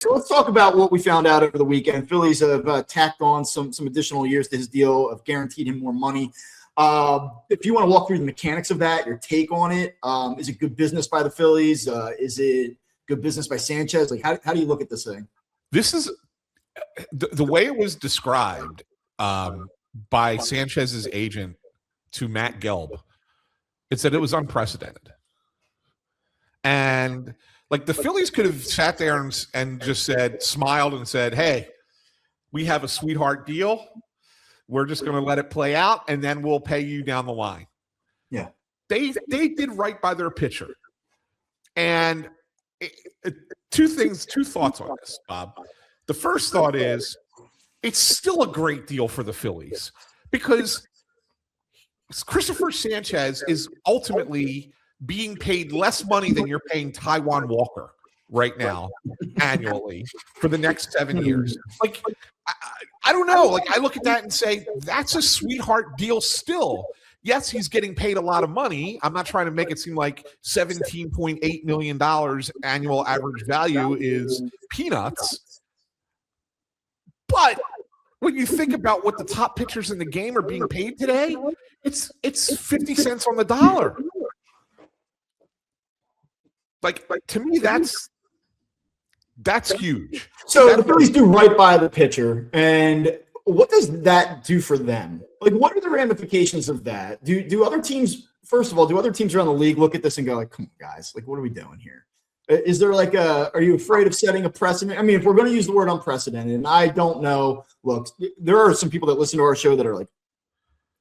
So let's talk about what we found out over the weekend. Phillies have tacked on some additional years to his deal, have guaranteed him more money. If you want to walk through the mechanics of that, your take on it, is it good business by the Phillies? Is it good business by Sanchez? Like, how do you look at this thing? This is the way it was described by Sanchez's agent to Matt Gelb. It said it was unprecedented. And like the Phillies could have sat there and just smiled and said, hey, we have a sweetheart deal. We're just going to let it play out, and then we'll pay you down the line. Yeah. They did right by their pitcher. And two thoughts on this, Bob. The first thought is it's still a great deal for the Phillies because Cristopher Sanchez is ultimately being paid less money than you're paying Taijuan Walker right now annually for the next 7 years. Like, I don't know. Like, I look at that and say, that's a sweetheart deal still. Yes, he's getting paid a lot of money. I'm not trying to make it seem like $17.8 million annual average value is peanuts. But when you think about what the top pitchers in the game are being paid today, it's 50 cents on the dollar. Like to me, that's huge. So the Phillies do right by the pitcher, and what does that do for them? Like, what are the ramifications of that? Do other teams, first of all, do other teams around the league look at this and go like, come on, guys, like, what are we doing here? Is there like are you afraid of setting a precedent? I mean, if we're going to use the word unprecedented, and I don't know, look, there are some people that listen to our show that are like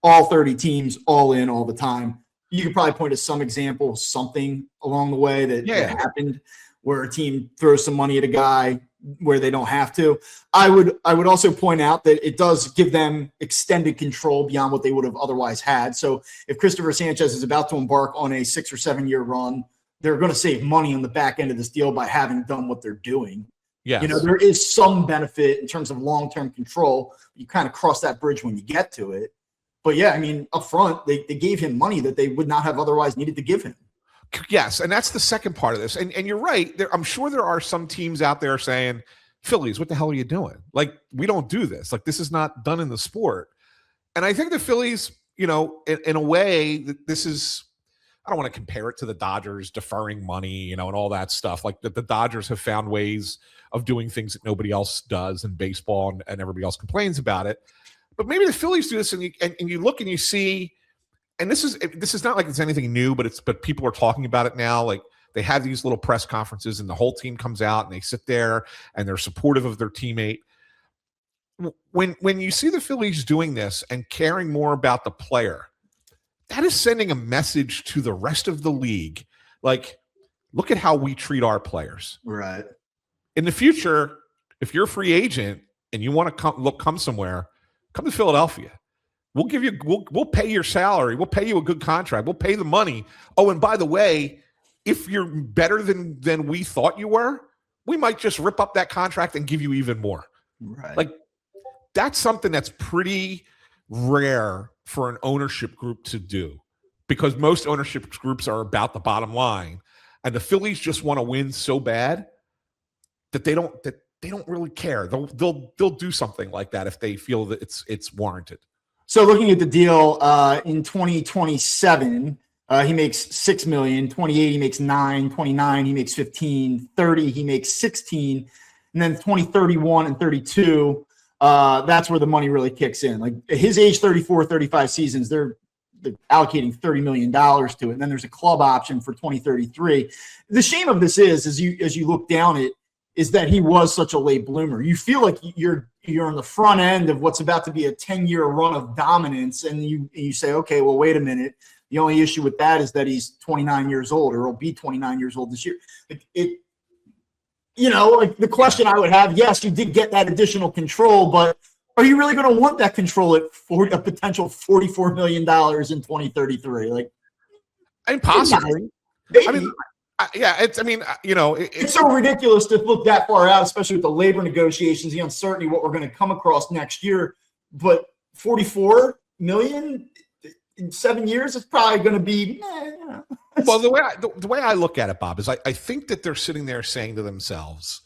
all 30 teams, all in all the time. You could probably point to some example, something along the way that happened where a team throws some money at a guy where they don't have to. I would also point out that it does give them extended control beyond what they would have otherwise had. So if Cristopher Sanchez is about to embark on a 6 or 7 year run, they're going to save money on the back end of this deal by having done what they're doing. Yes. You know, there is some benefit in terms of long-term control. You kind of cross that bridge when you get to it. But yeah, I mean, up front, they gave him money that they would not have otherwise needed to give him. Yes, and that's the second part of this. And you're right. I'm sure there are some teams out there saying, Phillies, what the hell are you doing? Like, we don't do this. Like, this is not done in the sport. And I think the Phillies, you know, in a way, this is, I don't want to compare it to the Dodgers deferring money, you know, and all that stuff. Like, the Dodgers have found ways of doing things that nobody else does in baseball, and everybody else complains about it. But maybe the Phillies do this, and you look and you see, and this is not like it's anything new, but people are talking about it now. Like, they have these little press conferences, and the whole team comes out and they sit there and they're supportive of their teammate. When you see the Phillies doing this and caring more about the player, that is sending a message to the rest of the league. Like, look at how we treat our players. Right. In the future, if you're a free agent and you want to come somewhere, come to Philadelphia. We'll pay your salary. We'll pay you a good contract. We'll pay the money. Oh, and by the way, if you're better than we thought you were, we might just rip up that contract and give you even more. Right. Like, that's something that's pretty rare for an ownership group to do, because most ownership groups are about the bottom line, and the Phillies just want to win so bad that they don't really care. They'll do something like that if they feel that it's warranted. So looking at the deal in 2027, he makes $6 million. 28, he makes $9 million. 29, he makes $15 million. 30, he makes $16 million. And then 2031 and 32, that's where the money really kicks in. Like, his age 34, 35 seasons, they're allocating $30 million to it. And then there's a club option for 2033. The shame of this is, as you look down it, is that he was such a late bloomer. You feel like you're on the front end of what's about to be a 10-year run of dominance, and you say, okay, well, wait a minute. The only issue with that is that he's 29 years old, or he'll be 29 years old this year. Like the question I would have, yes, you did get that additional control, but are you really going to want that control at a potential $44 million in 2033? Like, impossibly. Maybe. I mean, it's so ridiculous to look that far out, especially with the labor negotiations, the uncertainty, what we're going to come across next year. But $44 million in 7 years is probably going to be. Well, the way I look at it, Bob, is I think that they're sitting there saying to themselves,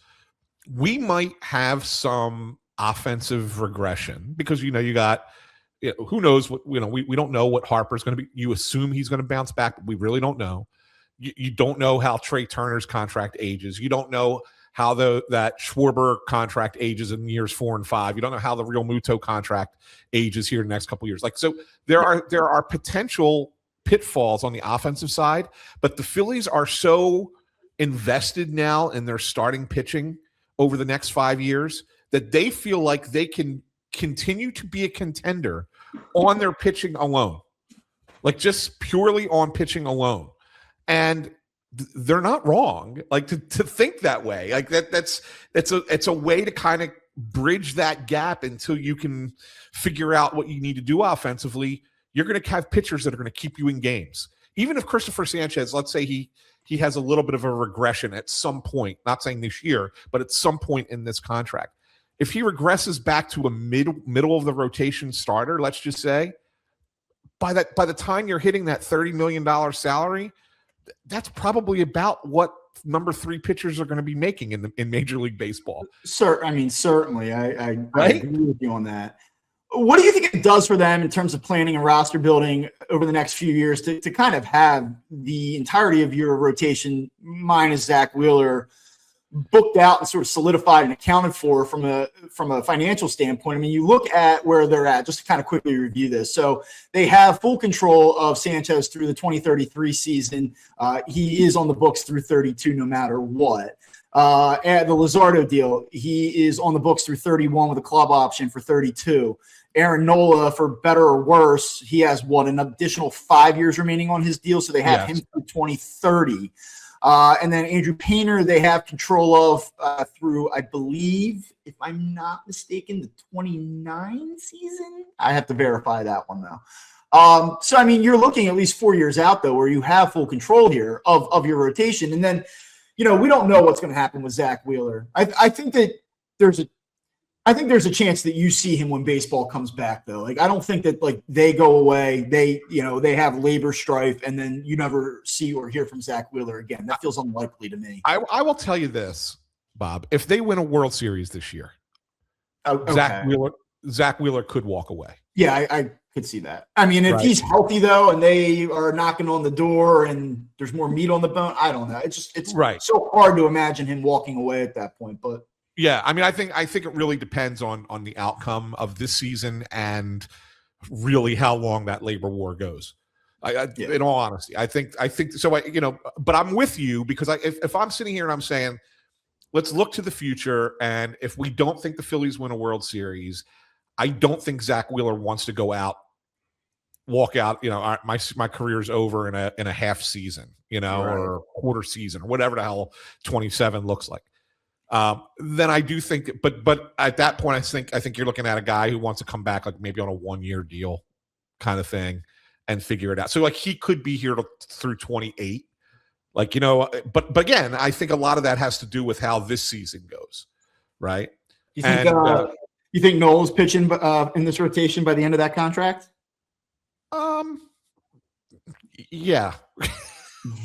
we might have some offensive regression because you got who knows what we don't know what Harper's going to be. You assume he's going to bounce back, but we really don't know. You don't know how Trey Turner's contract ages. You don't know how that Schwarber contract ages in years 4 and 5. You don't know how the Real Muto contract ages here in the next couple of years. Like, so there are potential pitfalls on the offensive side, but the Phillies are so invested now in their starting pitching over the next 5 years that they feel like they can continue to be a contender on their pitching alone, like just purely on pitching alone. And they're not wrong, like to think that way. Like it's a way to kind of bridge that gap until you can figure out what you need to do offensively. You're going to have pitchers that are going to keep you in games. Even if Cristopher Sanchez, let's say he has a little bit of a regression at some point, not saying this year, but at some point in this contract. If he regresses back to a middle of the rotation starter, let's just say, by the time you're hitting that $30 million salary, that's probably about what number 3 pitchers are going to be making in Major League Baseball. Certainly. I agree with you on that. What do you think it does for them in terms of planning and roster building over the next few years to kind of have the entirety of your rotation minus Zach Wheeler booked out and sort of solidified and accounted for from a financial standpoint? I mean, you look at where they're at, just to kind of quickly review this. So they have full control of Sanchez through the 2033 season. He is on the books through 32 no matter what. And the Luzardo deal, he is on the books through 31 with a club option for 32. Aaron Nola, for better or worse, he has an additional 5 years remaining on his deal. So they have him through 2030. And then Andrew Painter, they have control of through, I believe, if I'm not mistaken, the 29 season. I have to verify that one, though. So, I mean, you're looking at least 4 years out, though, where you have full control here of your rotation. And then, we don't know what's going to happen with Zach Wheeler. I think that there's a chance that you see him when baseball comes back, though. Like, I don't think that they go away, they have labor strife, and then you never see or hear from Zach Wheeler again. That feels unlikely to me. I will tell you this, Bob. If they win a World Series this year, okay, Zach Wheeler could walk away. Yeah, I could see that. I mean, if he's healthy, though, and they are knocking on the door and there's more meat on the bone, I don't know. It's so hard to imagine him walking away at that point, but. Yeah, I mean, I think it really depends on the outcome of this season and really how long that labor war goes. In all honesty, I think so. But I'm with you because if I'm sitting here and I'm saying, let's look to the future, and if we don't think the Phillies win a World Series, I don't think Zach Wheeler wants to walk out. My career's over in a half season, or a quarter season, or whatever the hell 27 looks like. Then I do think, but at that point, I think you're looking at a guy who wants to come back, like maybe on a 1-year deal kind of thing and figure it out. So like he could be here through 28, but again, I think a lot of that has to do with how this season goes. Right. You think Noel's pitching in this rotation by the end of that contract? Yeah.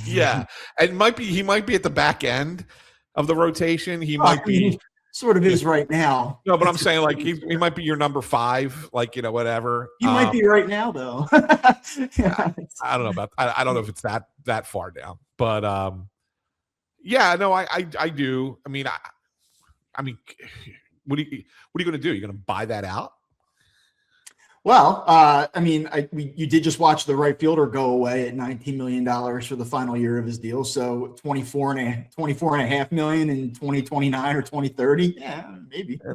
Yeah. And he might be at the back end of the rotation. He might be sort of is right now. No, but I'm saying like he might be your number 5, whatever. He might be right now though. I don't know I don't know if it's that far down, but I do. I mean, what are you going to do? You're going to buy that out? Well, you did just watch the right fielder go away at $19 million for the final year of his deal. So $24.5 million in 2029 or 2030. Yeah,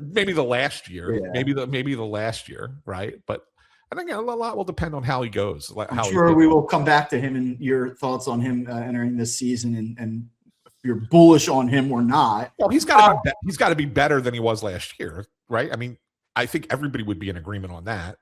maybe the last year. Yeah. Maybe the last year, right? But I think a lot will depend on how he goes. I'm sure we will come back to him and your thoughts on him entering this season, and if you're bullish on him or not. Well, he's got to be better than he was last year, right? I mean, I think everybody would be in agreement on that.